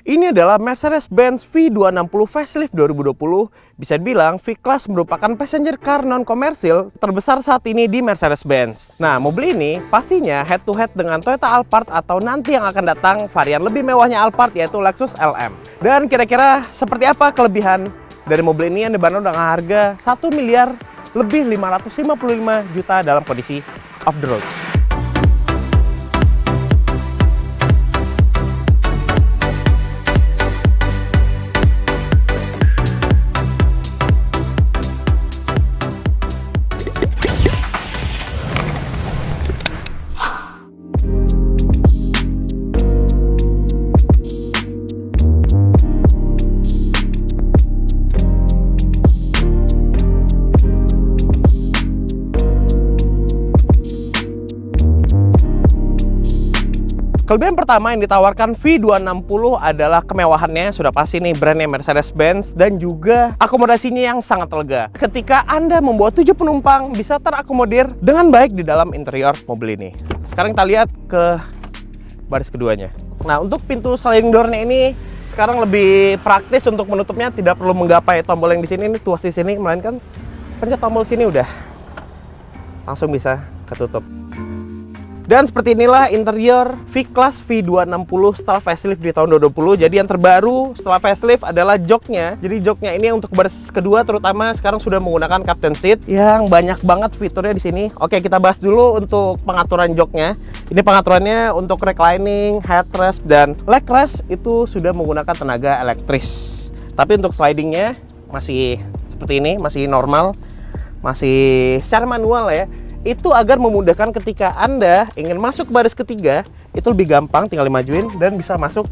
Ini adalah Mercedes-Benz V260 Facelift 2020. Bisa dibilang V-Class merupakan passenger car non-komersil terbesar saat ini di Mercedes-Benz. Nah, mobil ini pastinya head-to-head dengan Toyota Alphard atau nanti yang akan datang varian lebih mewahnya Alphard yaitu Lexus LM. Dan kira-kira seperti apa kelebihan dari mobil ini yang dibanderol dengan harga 1 miliar lebih 555 juta dalam kondisi off the road. Kelebihan pertama yang ditawarkan V260 adalah kemewahannya. Sudah pasti nih brandnya Mercedes-Benz dan juga akomodasinya yang sangat lega. Ketika Anda membawa 7 penumpang bisa terakomodir dengan baik di dalam interior mobil ini. Sekarang kita lihat ke baris keduanya. Nah, untuk pintu sliding door-nya ini sekarang lebih praktis untuk menutupnya, tidak perlu menggapai tombol yang di sini, ini tuas di sini, melainkan pencet tombol sini udah langsung bisa ketutup. Dan seperti inilah interior V-Class V260 setelah facelift di tahun 2020. Jadi yang terbaru setelah facelift adalah joknya. Jadi joknya ini untuk baris kedua terutama sekarang sudah menggunakan captain seat yang banyak banget fiturnya di sini. Oke, kita bahas dulu untuk pengaturan joknya. Ini pengaturannya untuk reclining, headrest, dan leg rest itu sudah menggunakan tenaga elektris. Tapi untuk slidingnya masih seperti ini, masih normal, masih secara manual ya. Itu agar memudahkan ketika Anda ingin masuk ke baris ketiga, itu lebih gampang, tinggal dimajuin dan bisa masuk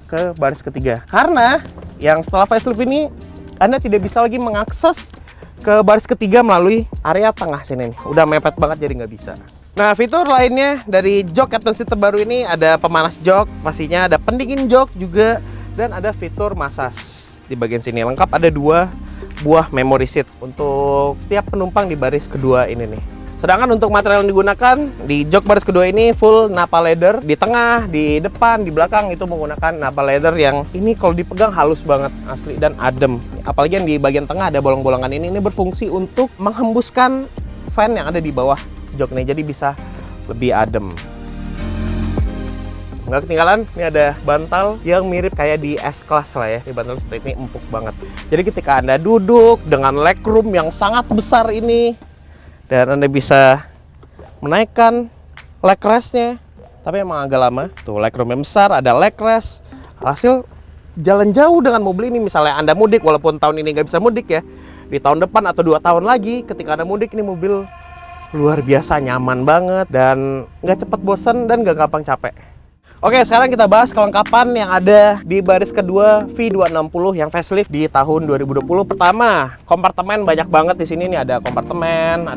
ke baris ketiga. Karena yang setelah facelift ini Anda tidak bisa lagi mengakses ke baris ketiga melalui area tengah sini nih. Udah mepet banget jadi nggak bisa. Nah, fitur lainnya dari jok captain seat terbaru ini ada pemanas jok, pastinya ada pendingin jok juga, dan ada fitur massage di bagian sini. Lengkap ada 2 buah memory seat untuk setiap penumpang di baris kedua ini nih. Sedangkan untuk material yang digunakan di jok baris kedua ini full Nappa leather. Di tengah, di depan, di belakang itu menggunakan Nappa leather yang ini kalau dipegang halus banget asli dan adem. Apalagi yang di bagian tengah ada bolong-bolongan ini berfungsi untuk menghembuskan fan yang ada di bawah jok ini. Jadi bisa lebih adem. Nggak ketinggalan, ini ada bantal yang mirip kayak di S-Class lah ya. Ini bantal seperti ini empuk banget. Jadi ketika Anda duduk dengan legroom yang sangat besar ini, dan Anda bisa menaikkan leg rest-nya, tapi emang agak lama. Tuh, leg room yang besar, ada leg rest. Hasil jalan jauh dengan mobil ini, misalnya Anda mudik, walaupun tahun ini nggak bisa mudik ya, di tahun depan atau 2 tahun lagi, ketika Anda mudik, ini mobil luar biasa nyaman banget dan nggak cepat bosan dan nggak gampang capek. Oke, sekarang kita bahas kelengkapan yang ada di baris kedua V260 yang facelift di tahun 2020. Pertama, kompartemen banyak banget di sini. Nih ada kompartemen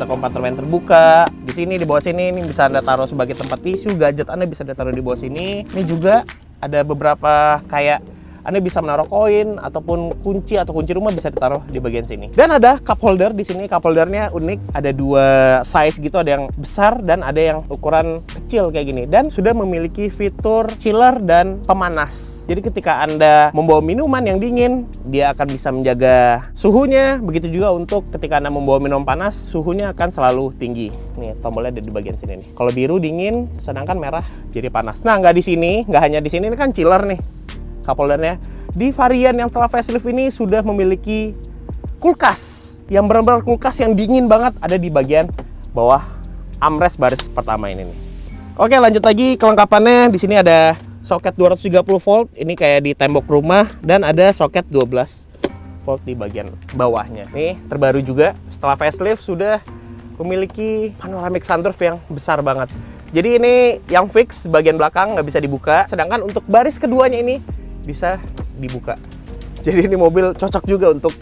terbuka. Di sini di bawah sini ini bisa Anda taruh sebagai tempat tisu, gadget Anda bisa ditaruh di bawah sini. Ini juga ada beberapa kayak Anda bisa menaruh koin ataupun kunci rumah bisa ditaruh di bagian sini. Dan ada cup holder di sini. Cup holdernya unik, ada 2 size gitu, ada yang besar dan ada yang ukuran kecil kayak gini. Dan sudah memiliki fitur chiller dan pemanas. Jadi ketika Anda membawa minuman yang dingin, dia akan bisa menjaga suhunya. Begitu juga untuk ketika Anda membawa minum panas, suhunya akan selalu tinggi. Nih, tombolnya ada di bagian sini nih. Kalau biru dingin, sedangkan merah jadi panas. Nah, nggak di sini, nggak hanya di sini, ini kan chiller nih. Cup holdernya. Di varian yang telah facelift ini sudah memiliki kulkas yang benar-benar kulkas yang dingin banget, ada di bagian bawah armrest baris pertama ini nih. Oke, lanjut lagi kelengkapannya. Di sini ada soket 230 volt, ini kayak di tembok rumah, dan ada soket 12 volt di bagian bawahnya. Nih, terbaru juga setelah facelift sudah memiliki panoramic sunroof yang besar banget. Jadi ini yang fix di bagian belakang nggak bisa dibuka, sedangkan untuk baris keduanya ini bisa dibuka. Jadi ini mobil cocok juga untuk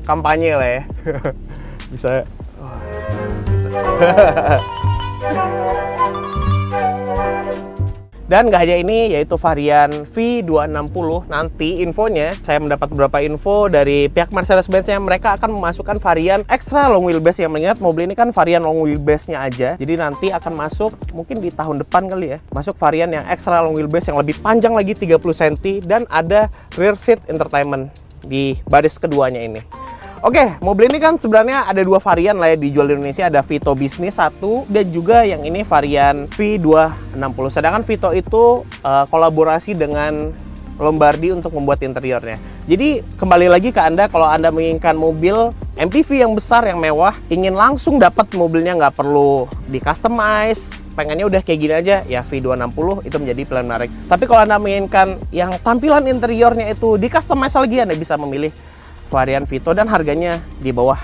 kampanye lah ya. Bisa. Dan nggak hanya ini, yaitu varian V260. Nanti infonya, saya mendapat beberapa info dari pihak Mercedes-Benz yang mereka akan memasukkan varian extra long wheelbase. Yang mengingat mobil ini kan varian long wheelbase-nya aja. Jadi nanti akan masuk mungkin di tahun depan kali ya. Masuk varian yang extra long wheelbase yang lebih panjang lagi 30 cm dan ada rear seat entertainment di baris keduanya ini. Oke, mobil ini kan sebenarnya ada dua varian lah ya dijual di Indonesia. Ada Vito Business 1 dan juga yang ini varian V260. Sedangkan Vito itu kolaborasi dengan Lombardi untuk membuat interiornya. Jadi kembali lagi ke Anda, kalau Anda menginginkan mobil MPV yang besar, yang mewah, ingin langsung dapat mobilnya, nggak perlu di customize, pengennya udah kayak gini aja, ya V260 itu menjadi pilihan menarik. Tapi kalau Anda menginginkan yang tampilan interiornya itu di customize lagi, Anda bisa memilih varian Vito dan harganya di bawah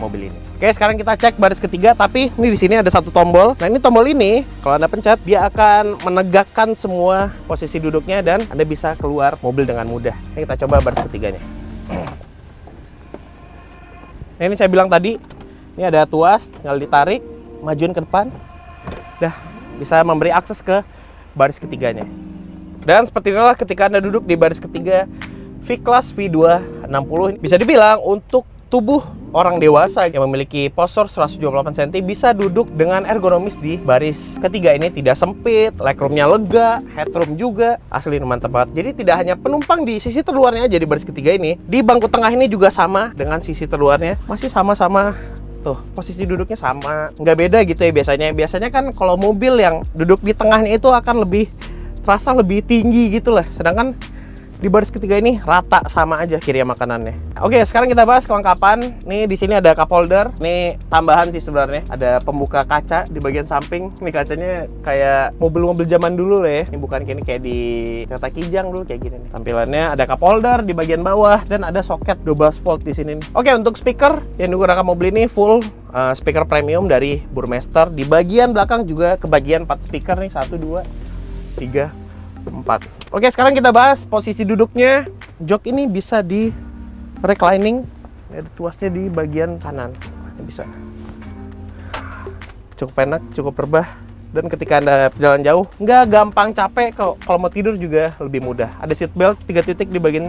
mobil ini. Oke, sekarang kita cek baris ketiga, tapi ini di sini ada satu tombol. Nah, ini tombol ini kalau Anda pencet, dia akan menegakkan semua posisi duduknya dan Anda bisa keluar mobil dengan mudah. Ini kita coba baris ketiganya. Nah, ini saya bilang tadi, ini ada tuas, tinggal ditarik, majuin ke depan. Dah, bisa memberi akses ke baris ketiganya. Dan seperti inilah ketika Anda duduk di baris ketiga V-Class V260, bisa dibilang untuk tubuh orang dewasa yang memiliki postur 178 cm bisa duduk dengan ergonomis di baris ketiga ini. Tidak sempit, legroomnya lega, headroom juga asli mantap banget. Jadi tidak hanya penumpang di sisi terluarnya aja di baris ketiga ini, di bangku tengah ini juga sama dengan sisi terluarnya, masih sama-sama. Tuh, posisi duduknya sama, nggak beda gitu ya biasanya. Biasanya kan kalau mobil yang duduk di tengahnya itu akan lebih terasa lebih tinggi gitu lah. Sedangkan di baris ketiga ini rata sama aja kiri makanannya. Oke, sekarang kita bahas kelengkapan. Nih di sini ada cup holder. Nih tambahan sih sebenarnya. Ada pembuka kaca di bagian samping. Ini kacanya kayak mobil-mobil zaman dulu lah ya. Ini bukan kayak di Toyota Kijang dulu kayak gini nih. Tampilannya ada cup holder di bagian bawah dan ada soket 12 volt di sini nih. Oke, untuk speaker yang digunakan mobil ini full speaker premium dari Burmester. Di bagian belakang juga kebagian 4 speaker nih, 1 2 3 4. Oke, sekarang kita bahas posisi duduknya. Jok ini bisa di reclining. Ada tuasnya di bagian kanan. Ini bisa. Cukup enak, cukup rebah. Dan ketika Anda jalan jauh, nggak gampang capek. Kalau mau tidur juga lebih mudah. Ada seat belt 3 titik di bagian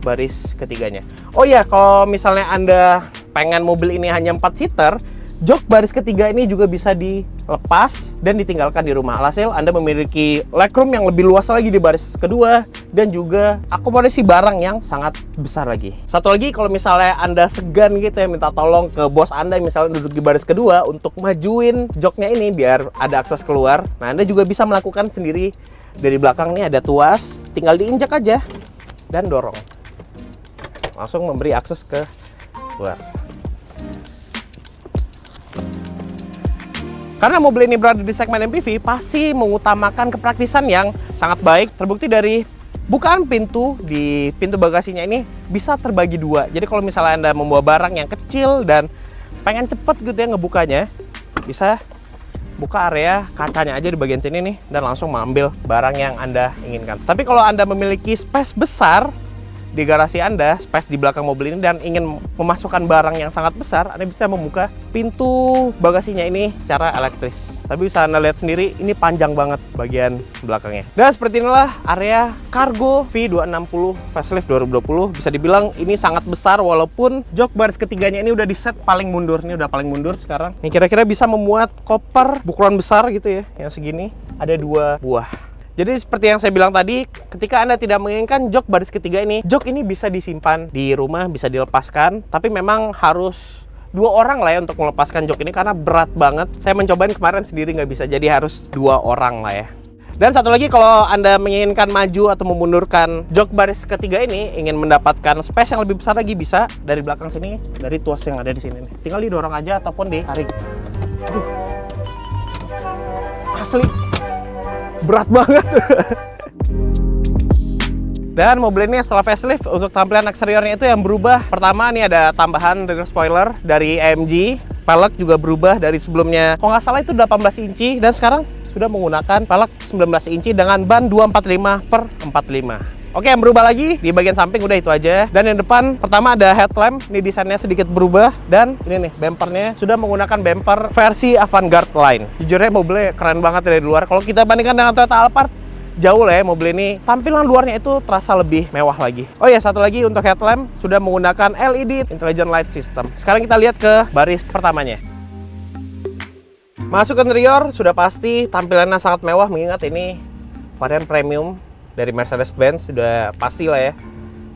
baris ketiganya. Oh iya, kalau misalnya Anda pengen mobil ini hanya 4 seater, jok baris ketiga ini juga bisa dilepas dan ditinggalkan di rumah. Alhasil Anda memiliki legroom yang lebih luas lagi di baris kedua dan juga akomodasi barang yang sangat besar lagi. Satu lagi, kalau misalnya Anda segan gitu ya, minta tolong ke bos Anda misalnya duduk di baris kedua untuk majuin joknya ini biar ada akses keluar. Nah, Anda juga bisa melakukan sendiri. Dari belakang nih ada tuas, tinggal diinjak aja dan dorong. Langsung memberi akses ke luar. Karena mobil ini berada di segmen MPV, pasti mengutamakan kepraktisan yang sangat baik. Terbukti dari bukaan pintu di pintu bagasinya ini bisa terbagi dua. Jadi kalau misalnya Anda membawa barang yang kecil dan pengen cepet gitu ya ngebukanya, bisa buka area kacanya aja di bagian sini nih dan langsung mengambil barang yang Anda inginkan. Tapi kalau Anda memiliki space besar di garasi Anda, space di belakang mobil ini, dan ingin memasukkan barang yang sangat besar, Anda bisa membuka pintu bagasinya ini secara elektris. Tapi bisa Anda lihat sendiri, ini panjang banget bagian belakangnya. Dan seperti inilah area kargo V260 facelift 2020. Bisa dibilang ini sangat besar, walaupun jok baris ketiganya ini udah di set paling mundur. Ini udah paling mundur sekarang. Ini kira-kira bisa memuat koper berukuran besar gitu ya, yang segini. Ada 2 buah. Jadi seperti yang saya bilang tadi, ketika Anda tidak menginginkan jok baris ketiga ini, jok ini bisa disimpan di rumah, bisa dilepaskan. Tapi memang harus 2 orang lah ya untuk melepaskan jok ini karena berat banget. Saya mencobain kemarin sendiri nggak bisa, jadi harus 2 orang lah ya. Dan satu lagi, kalau Anda menginginkan maju atau memundurkan jok baris ketiga ini, ingin mendapatkan space yang lebih besar lagi, bisa dari belakang sini, dari tuas yang ada di sini nih. Tinggal didorong aja ataupun ditarik. Asli berat banget. Dan mobil ini setelah facelift, untuk tampilan eksteriornya itu yang berubah. Pertama, nih ada tambahan rear spoiler dari AMG. Pelek juga berubah dari sebelumnya, kalau nggak salah itu 18 inci, dan sekarang sudah menggunakan pelek 19 inci dengan ban 245/45. Oke, yang berubah lagi di bagian samping udah itu aja. Dan yang depan, pertama ada headlamp. Ini desainnya sedikit berubah. Dan ini nih, bumpernya sudah menggunakan bumper versi Avantgarde line. Jujurnya mobilnya keren banget dari luar. Kalau kita bandingkan dengan Toyota Alphard, jauh lah ya mobil ini. Tampilan luarnya itu terasa lebih mewah lagi. Oh ya, satu lagi untuk headlamp sudah menggunakan LED Intelligent Light System. Sekarang kita lihat ke baris pertamanya. Masuk ke interior, sudah pasti tampilannya sangat mewah, mengingat ini varian premium dari Mercedes-Benz, sudah pasti lah ya,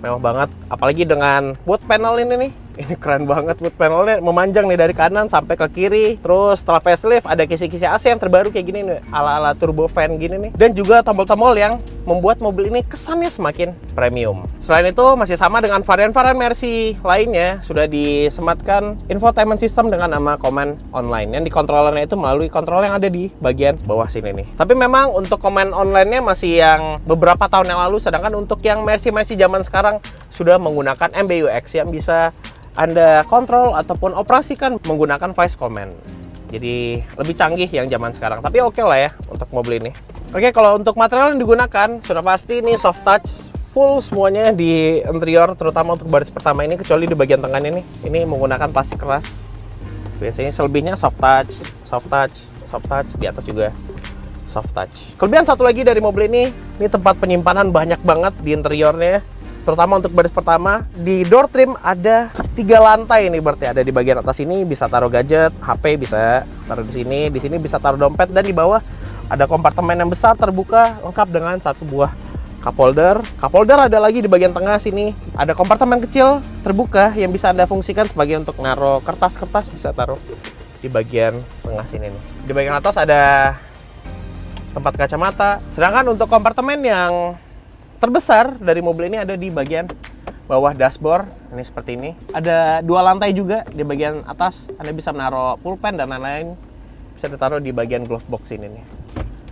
mewah banget. Apalagi dengan wood panel ini nih, ini keren banget. Wood panelnya memanjang nih dari kanan sampai ke kiri. Terus setelah facelift ada kisi-kisi AC yang terbaru kayak gini nih, ala-ala turbo fan gini nih. Dan juga tombol-tombol yang membuat mobil ini kesannya semakin premium. Selain itu masih sama dengan varian-varian Mercy lainnya, sudah disematkan infotainment system dengan nama Command Online, yang dikontrolernya itu melalui kontrol yang ada di bagian bawah sini nih. Tapi memang untuk Command Online-nya masih yang beberapa tahun yang lalu, sedangkan untuk yang Mercy zaman sekarang sudah menggunakan MBUX yang bisa Anda kontrol ataupun operasikan menggunakan voice command. Jadi lebih canggih yang zaman sekarang, tapi oke lah ya untuk mobil ini. Oke, kalau untuk material yang digunakan sudah pasti ini soft touch full semuanya di interior, terutama untuk baris pertama ini, kecuali di bagian tengah ini menggunakan plastik keras. Biasanya selebihnya soft touch, di atas juga soft touch. Kelebihan satu lagi dari mobil ini tempat penyimpanan banyak banget di interiornya. Terutama untuk baris pertama, di door trim ada 3 lantai nih, berarti ada di bagian atas ini bisa taruh gadget, HP bisa taruh di sini bisa taruh dompet, dan di bawah ada kompartemen yang besar terbuka lengkap dengan satu buah cup holder. Cup holder ada lagi di bagian tengah sini. Ada kompartemen kecil terbuka yang bisa Anda fungsikan sebagai untuk naruh kertas-kertas, bisa taruh di bagian tengah sini nih. Di bagian atas ada tempat kacamata. Sedangkan untuk kompartemen yang terbesar dari mobil ini ada di bagian bawah dashboard. Ini seperti ini. Ada 2 lantai juga di bagian atas. Anda bisa menaruh pulpen dan lain-lain. Bisa ditaruh di bagian glove box ini nih.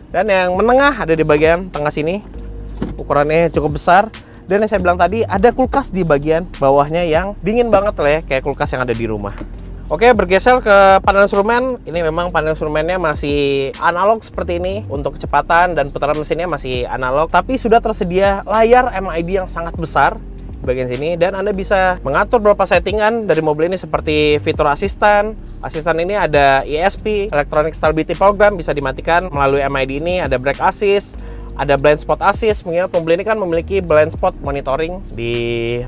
Dan yang menengah ada di bagian tengah sini. Ukurannya cukup besar. Dan yang saya bilang tadi, ada kulkas di bagian bawahnya yang dingin banget lah ya, kayak kulkas yang ada di rumah. Oke, bergeser ke panel instrumen. Ini memang panel instrumennya masih analog seperti ini. Untuk kecepatan dan putaran mesinnya masih analog, tapi sudah tersedia layar MID yang sangat besar di bagian sini, dan Anda bisa mengatur beberapa settingan dari mobil ini seperti fitur asisten. Asisten ini ada ESP, Electronic Stability Program, bisa dimatikan melalui MID ini. Ada brake assist, ada blind spot assist, mengingat mobil ini kan memiliki blind spot monitoring di,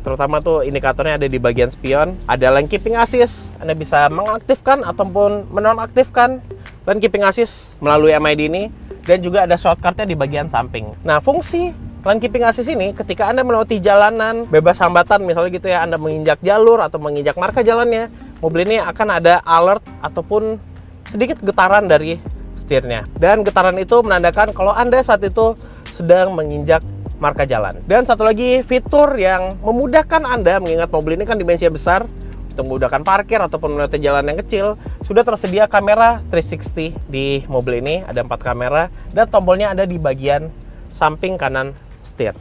terutama tuh indikatornya ada di bagian spion. Ada lane keeping assist, Anda bisa mengaktifkan ataupun menonaktifkan lane keeping assist melalui MID ini, dan juga ada shortcutnya di bagian samping. Nah, fungsi lane keeping assist ini ketika Anda melewati jalanan bebas hambatan, misalnya gitu ya, Anda menginjak jalur atau menginjak marka jalannya, mobil ini akan ada alert ataupun sedikit getaran dari setirnya, dan getaran itu menandakan kalau Anda saat itu sedang menginjak marka jalan. Dan satu lagi fitur yang memudahkan Anda, mengingat mobil ini kan dimensinya besar, untuk memudahkan parkir ataupun melewati jalan yang kecil, sudah tersedia kamera 360 di mobil ini. Ada 4 kamera dan tombolnya ada di bagian samping kanan setir.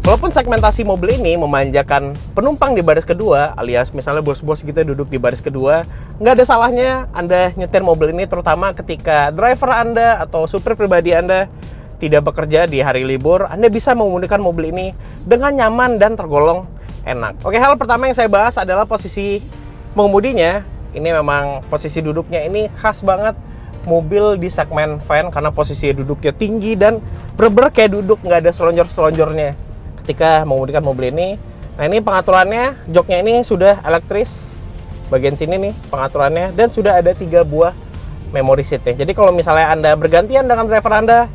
Walaupun segmentasi mobil ini memanjakan penumpang di baris kedua, alias misalnya bos-bos gitu duduk di baris kedua, nggak ada salahnya Anda nyetir mobil ini, terutama ketika driver Anda atau supir pribadi Anda tidak bekerja di hari libur. Anda bisa mengemudikan mobil ini dengan nyaman dan tergolong enak. Oke, hal pertama yang saya bahas adalah posisi mengemudinya. Ini memang posisi duduknya ini khas banget mobil di segmen van, karena posisi duduknya tinggi dan bener-bener kayak duduk, nggak ada selonjor-selonjornya ketika mengemudikan mobil ini. Nah, ini pengaturannya, joknya ini sudah elektris, bagian sini nih pengaturannya, dan sudah ada 3 buah memory seatnya. Jadi kalau misalnya Anda bergantian dengan driver Anda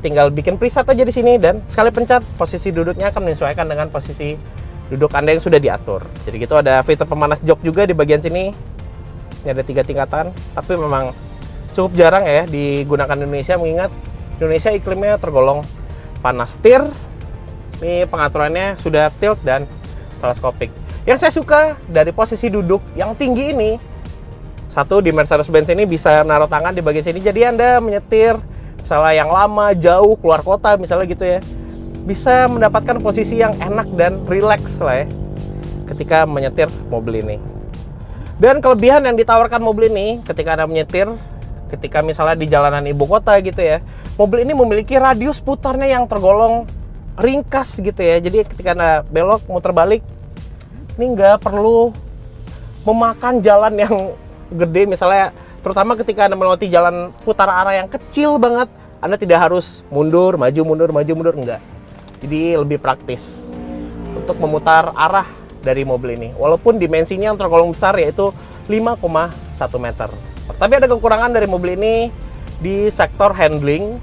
tinggal bikin preset aja di sini, dan sekali pencet posisi duduknya akan menyesuaikan dengan posisi duduk Anda yang sudah diatur. Jadi gitu, ada fitur pemanas jok juga di bagian sini. Ini ada 3 tingkatan, tapi memang cukup jarang ya digunakan di Indonesia, mengingat Indonesia iklimnya tergolong panas. Setir ini pengaturannya sudah tilt dan teleskopik. Yang saya suka dari posisi duduk yang tinggi ini, satu, di Mercedes-Benz ini bisa naruh tangan di bagian sini, jadi Anda menyetir misalnya yang lama, jauh, keluar kota misalnya gitu ya, bisa mendapatkan posisi yang enak dan rileks lah ya ketika menyetir mobil ini. Dan kelebihan yang ditawarkan mobil ini ketika Anda menyetir ketika misalnya di jalanan ibu kota gitu ya, mobil ini memiliki radius putarnya yang tergolong ringkas gitu ya. Jadi ketika Anda belok, muter balik, ini nggak perlu memakan jalan yang gede, misalnya terutama ketika Anda melewati jalan putar arah yang kecil banget, Anda tidak harus mundur, maju, mundur, maju, mundur, enggak. Jadi lebih praktis untuk memutar arah dari mobil ini. Walaupun dimensinya yang tergolong besar, yaitu 5,1 meter. Tapi ada kekurangan dari mobil ini di sektor handling.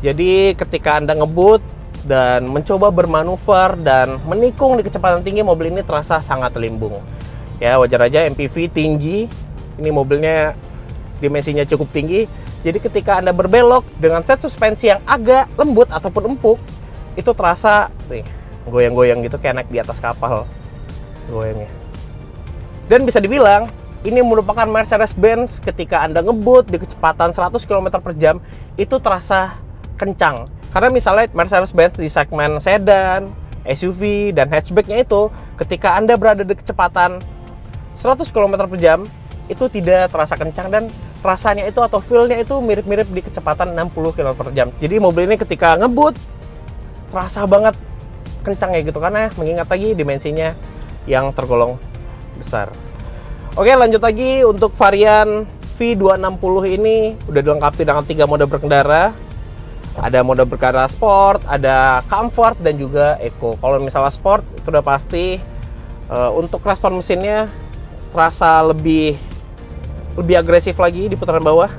Jadi ketika Anda ngebut dan mencoba bermanuver dan menikung di kecepatan tinggi, mobil ini terasa sangat limbung. Ya wajar aja, MPV tinggi, ini mobilnya dimensinya cukup tinggi. Jadi ketika Anda berbelok dengan set suspensi yang agak lembut ataupun empuk, itu terasa nih goyang-goyang gitu kayak naik di atas kapal goyangnya. Dan bisa dibilang ini merupakan Mercedes-Benz ketika Anda ngebut di kecepatan 100 km per jam itu terasa kencang. Karena misalnya Mercedes-Benz di segmen sedan, SUV, dan hatchbacknya itu ketika Anda berada di kecepatan 100 km per jam itu tidak terasa kencang, dan rasanya itu atau feel-nya itu mirip-mirip di kecepatan 60 km per jam. Jadi mobil ini ketika ngebut terasa banget kencang ya gitu, karena mengingat lagi dimensinya yang tergolong besar. Oke, lanjut lagi untuk varian V260 ini udah dilengkapi dengan 3 mode berkendara. Ada mode berkendara sport, ada comfort, dan juga eco. Kalau misalnya sport itu udah pasti untuk respon mesinnya terasa lebih agresif lagi di putaran bawah.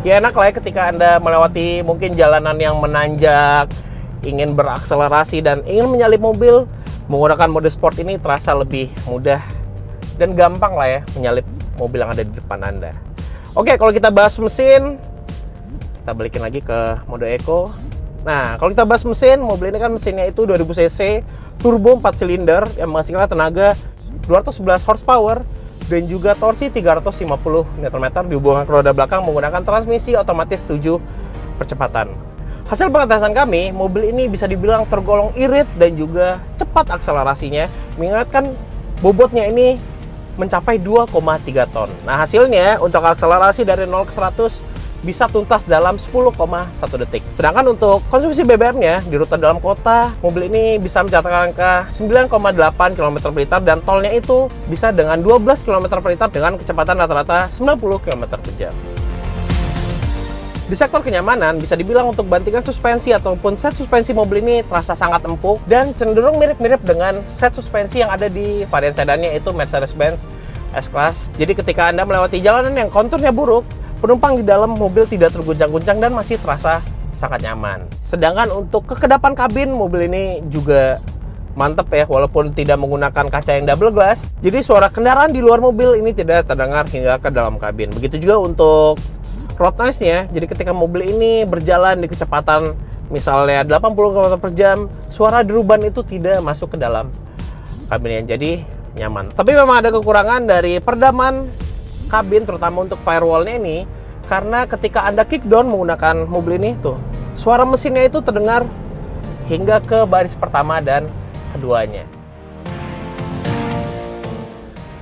Ya enak lah ya ketika Anda melewati mungkin jalanan yang menanjak, ingin berakselerasi dan ingin menyalip mobil, menggunakan mode sport ini terasa lebih mudah dan gampang lah ya menyalip mobil yang ada di depan Anda. Oke, kalau kita bahas mesin, kita balikin lagi ke mode eco. Nah, kalau kita bahas mesin, mobil ini kan mesinnya itu 2000 cc, turbo 4 silinder yang menghasilkan tenaga 211 horsepower dan juga torsi 350 Nm dihubungkan ke roda belakang menggunakan transmisi otomatis 7 percepatan. Hasil pengetesan kami, mobil ini bisa dibilang tergolong irit dan juga cepat akselerasinya, mengingatkan bobotnya ini mencapai 2,3 ton. Nah, hasilnya untuk akselerasi dari 0 ke 100 bisa tuntas dalam 10,1 detik. Sedangkan untuk konsumsi BBM-nya di rute dalam kota, mobil ini bisa mencatatkan angka 9,8 km per liter dan tolnya itu bisa dengan 12 km per liter dengan kecepatan rata-rata 90 km per jam. Di sektor kenyamanan, bisa dibilang untuk bantingan suspensi ataupun set suspensi mobil ini terasa sangat empuk dan cenderung mirip-mirip dengan set suspensi yang ada di varian sedannya, yaitu Mercedes-Benz S-Class. Jadi ketika Anda melewati jalanan yang konturnya buruk, penumpang di dalam mobil tidak terguncang-guncang dan masih terasa sangat nyaman. Sedangkan untuk kekedapan kabin, mobil ini juga mantep ya, walaupun tidak menggunakan kaca yang double glass. Jadi suara kendaraan di luar mobil ini tidak terdengar hingga ke dalam kabin. Begitu juga untuk road noise-nya. Jadi ketika mobil ini berjalan di kecepatan misalnya 80 km per jam, suara deruban itu tidak masuk ke dalam kabinnya, jadi nyaman. Tapi memang ada kekurangan dari peredaman kabin, terutama untuk firewall-nya ini, karena ketika Anda kick down menggunakan mobil ini tuh, suara mesinnya itu terdengar hingga ke baris pertama dan keduanya.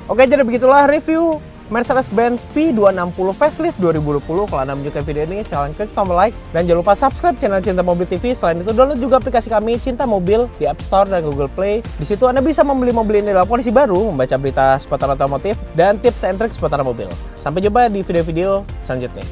Oke, jadi begitulah review Mercedes-Benz V260 Facelift 2020. Kalau Anda menyukai video ini, silahkan klik tombol like dan jangan lupa subscribe channel Cinta Mobil TV. Selain itu, download juga aplikasi kami Cinta Mobil di App Store dan Google Play. Di situ Anda bisa membeli mobil ini dalam kondisi baru, membaca berita seputar otomotif dan tips and trik seputar mobil. Sampai jumpa di video-video selanjutnya.